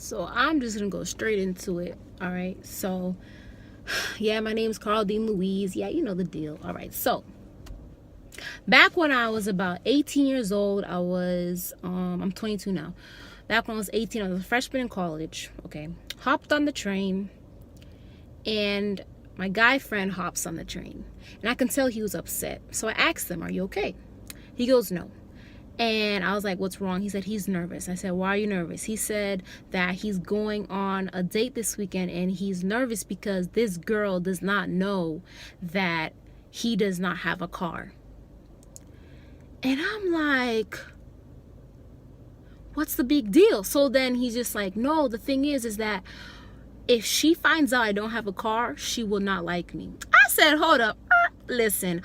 So I'm just gonna go straight into it. All right. So, yeah, my name's Carl Dean Louise. Yeah, you know the deal. All right. So, back when I was about 18 years old, I'm 22 now. Back when I was 18, I was a freshman in college. Okay. Hopped on the train, and my guy friend hops on the train, and I can tell he was upset. So I asked him, "Are you okay?" He goes, "No." And I was like, "What's wrong?" He said he's nervous. I said, "Why are you nervous?" He said that he's going on a date this weekend and he's nervous because this girl does not know that he does not have a car. And I'm like, what's the big deal? So then he's just like, "No, the thing is that if she finds out I don't have a car, she will not like me." I said, "Hold up. Listen,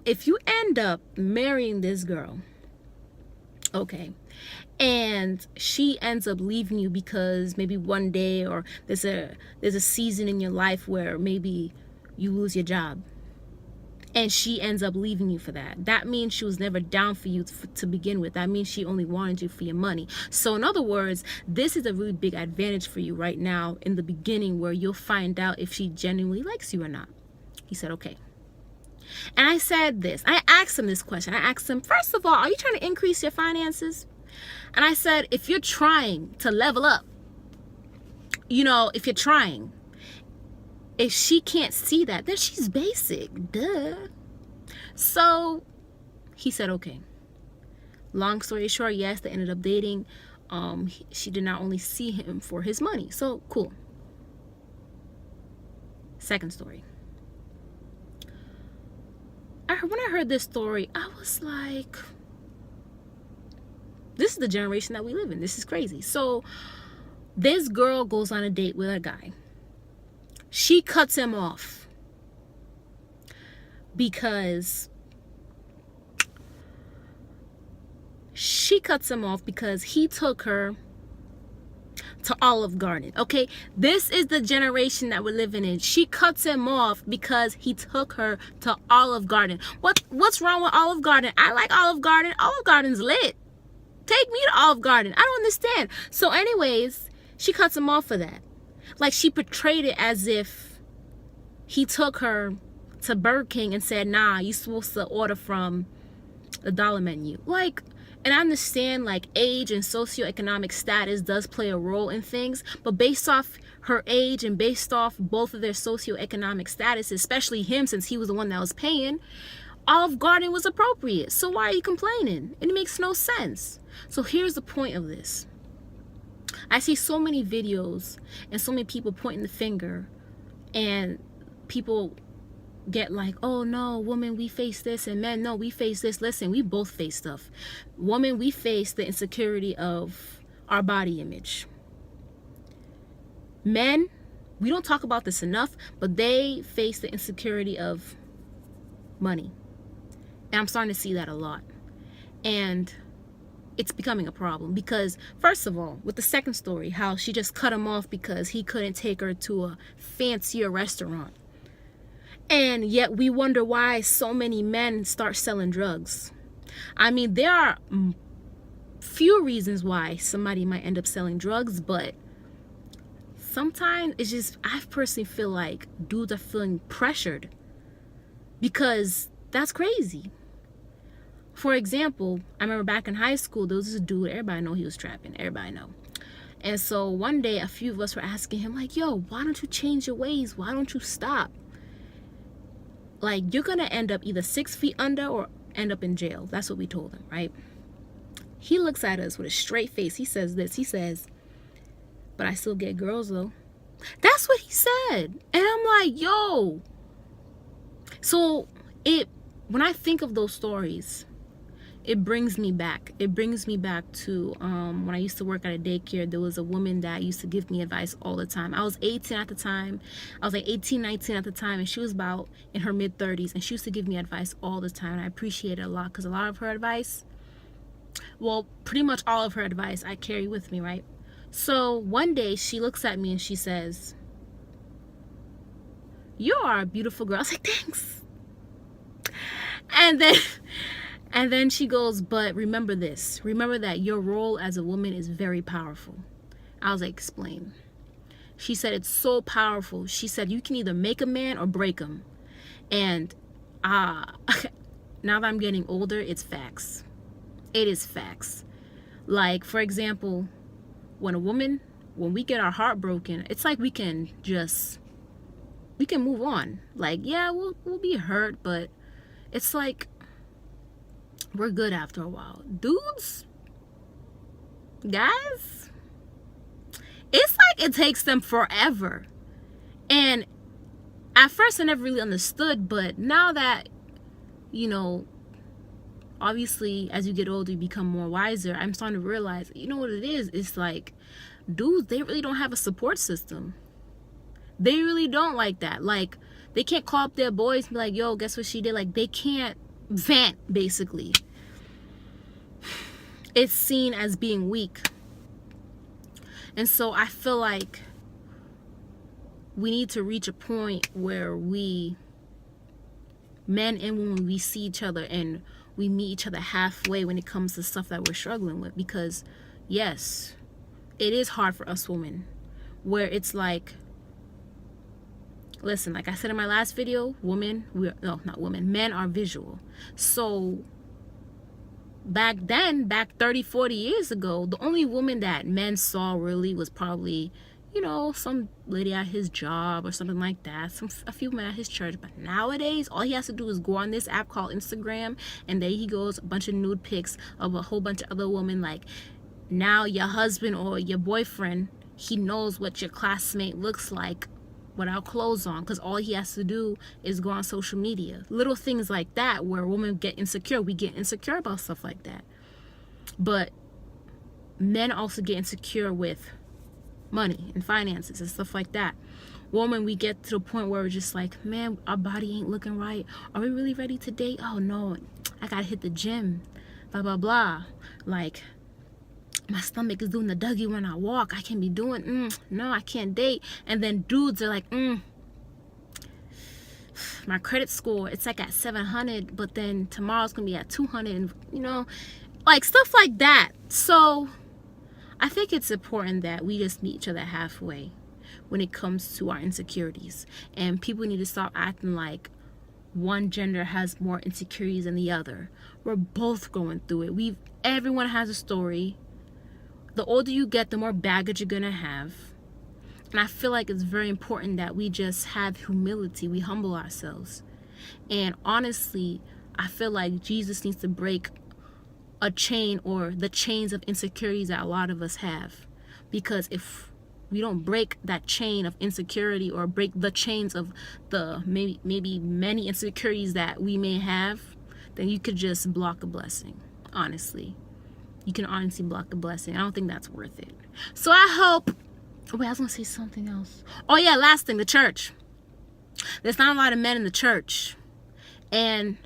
if you end up marrying this girl, okay, and she ends up leaving you because maybe one day or there's a season in your life where maybe you lose your job, and she ends up leaving you for that means she was never down for you to begin with. That means she only wanted you for your money. So in other words, this is a really big advantage for you right now in the beginning, where you'll find out if she genuinely likes you or not." He said, "Okay." And I said this. I asked him this question. I asked him, first of all, "Are you trying to increase your finances?" And I said, "If you're trying to level up, if you're trying, if she can't see that, then she's basic. Duh." So he said, "Okay." Long story short, yes, they ended up dating. She did not only see him for his money. So cool. Second story. When I heard this story, I was like, this is the generation that we live in. This is crazy. So this girl goes on a date with a guy. She cuts him off because he took her to Olive Garden. Okay, this is the generation that we're living in. She cuts him off because he took her to Olive Garden. What's wrong with Olive Garden? I like Olive Garden. Olive Garden's lit. Take me to Olive Garden. I don't understand. So anyways, she cuts him off for that. Like, she portrayed it as if he took her to Burger King and said, "Nah, you're supposed to order from the dollar menu." Like, and I understand, like, age and socioeconomic status does play a role in things, but based off her age and based off both of their socioeconomic status, especially him, since he was the one that was paying, Olive Garden was appropriate. So why are you complaining? It makes no sense. So here's the point of this. I see so many videos and so many people pointing the finger, and people get like, "Oh no, women, we face this," and men, "No, we face this." Listen, we both face stuff. Women, we face the insecurity of our body image. Men, we don't talk about this enough, but they face the insecurity of money. And I'm starting to see that a lot. And it's becoming a problem because, first of all, with the second story, how she just cut him off because he couldn't take her to a fancier restaurant. And yet we wonder why so many men start selling drugs. I mean, there are few reasons why somebody might end up selling drugs, but sometimes it's just, I personally feel like dudes are feeling pressured because that's crazy. For example, I remember back in high school, there was this dude, everybody know he was trapping, everybody know. And so one day, a few of us were asking him, like, "Yo, why don't you change your ways? Why don't you stop? Like, you're gonna end up either 6 feet under or end up in jail." That's what we told him, right? He looks at us with a straight face. He says this. He says, "But I still get girls, though." That's what he said. And I'm like, yo. So when I think of those stories, it brings me back. It brings me back to when I used to work at a daycare. There was a woman that used to give me advice all the time. I was 18 at the time. I was like 18, 19 at the time, and she was about in her mid-30s, and she used to give me advice all the time, and I appreciate it a lot because a lot of her advice, well, pretty much all of her advice I carry with me, right? So one day she looks at me and she says, "You are a beautiful girl." I was like, "Thanks." And then she goes, "But remember this. Remember that your role as a woman is very powerful. I was like, explain. She said, it's so powerful. She said, you can either make a man or break him. And now that I'm getting older, it's facts. It is facts. Like, for example, when we get our heart broken, it's like we can move on. Like, yeah, we'll be hurt, but it's like we're good after a while. Dudes, guys, it's like it takes them forever. And at first I never really understood, but now that, you know, obviously as you get older you become more wiser, I'm starting to realize, you know what it is? It's like, dudes, they really don't have a support system. They really don't like that. Like, they can't call up their boys and be like, yo, guess what she did? Like, they can't vent, basically. It's seen as being weak. And so I feel like we need to reach a point where we, men and women, we see each other and we meet each other halfway when it comes to stuff that we're struggling with. Because, yes, it is hard for us women, where it's like, listen, like I said in my last video, men are visual. So back 30, 40 years ago, the only woman that men saw really was probably, you know, some lady at his job or something like that, a few men at his church. But nowadays, all he has to do is go on this app called Instagram, and there he goes, a bunch of nude pics of a whole bunch of other women. Like, now your husband or your boyfriend, he knows what your classmate looks like without clothes on, because all he has to do is go on social media. Little things like that where women get insecure. We get insecure about stuff like that. But men also get insecure with money and finances and stuff like that. Woman, we get to the point where we're just like, man, our body ain't looking right. Are we really ready to date? Oh no, I gotta hit the gym, blah blah blah. Like, my stomach is doing the Dougie when I walk. I can't be doing, no, I can't date. And then dudes are like, my credit score, it's like at 700, but then tomorrow's gonna be at 200, and, you know, like stuff like that. So I think it's important that we just meet each other halfway when it comes to our insecurities. And people need to stop acting like one gender has more insecurities than the other. We're both going through it. Everyone has a story. The older you get, the more baggage you're gonna have. And I feel like it's very important that we just have humility. We humble ourselves. And honestly, I feel like Jesus needs to break a chain, or the chains of insecurities that a lot of us have. Because if we don't break that chain of insecurity, or break the chains of the maybe many insecurities that we may have, then you could just block a blessing. Honestly, you can honestly block a blessing. I don't think that's worth it. So I hope, wait, I was gonna say something else. Oh yeah, last thing, the church. There's not a lot of men in the church, and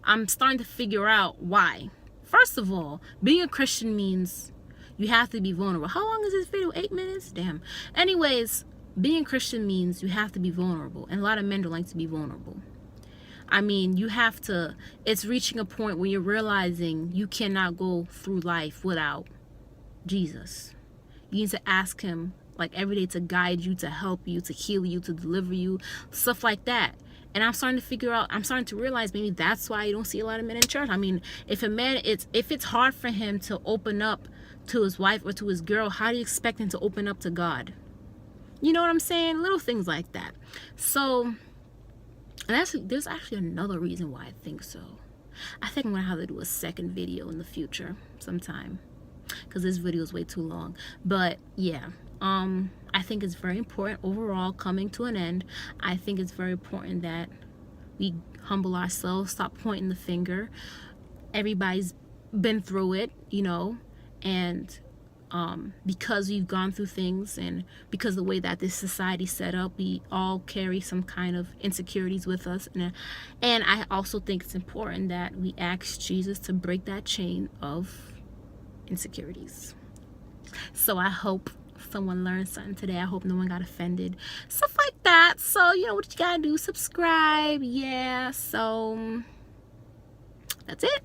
I'm starting to figure out why. First of all, being a Christian means you have to be vulnerable. How long is this video? 8 minutes? Damn. Anyways, being Christian means you have to be vulnerable, and a lot of men don't like to be vulnerable. I mean, you have to, it's reaching a point where you're realizing you cannot go through life without Jesus. You need to ask him, like, every day to guide you, to help you, to heal you, to deliver you, stuff like that. And I'm starting to realize maybe that's why you don't see a lot of men in church. I mean, if it's hard for him to open up to his wife or to his girl, how do you expect him to open up to God? You know what I'm saying? Little things like that. So, and there's actually another reason why I think so. I think I'm gonna have to do a second video in the future sometime, because this video is way too long. But yeah, I think it's very important overall, coming to an end. I think it's very important that we humble ourselves, stop pointing the finger. Everybody's been through it, you know, and because we've gone through things, and because of the way that this society's set up, we all carry some kind of insecurities with us. And I also think it's important that we ask Jesus to break that chain of insecurities. So I hope someone learned something today. I hope no one got offended, stuff like that. So you know what you gotta do, subscribe. Yeah, so that's it.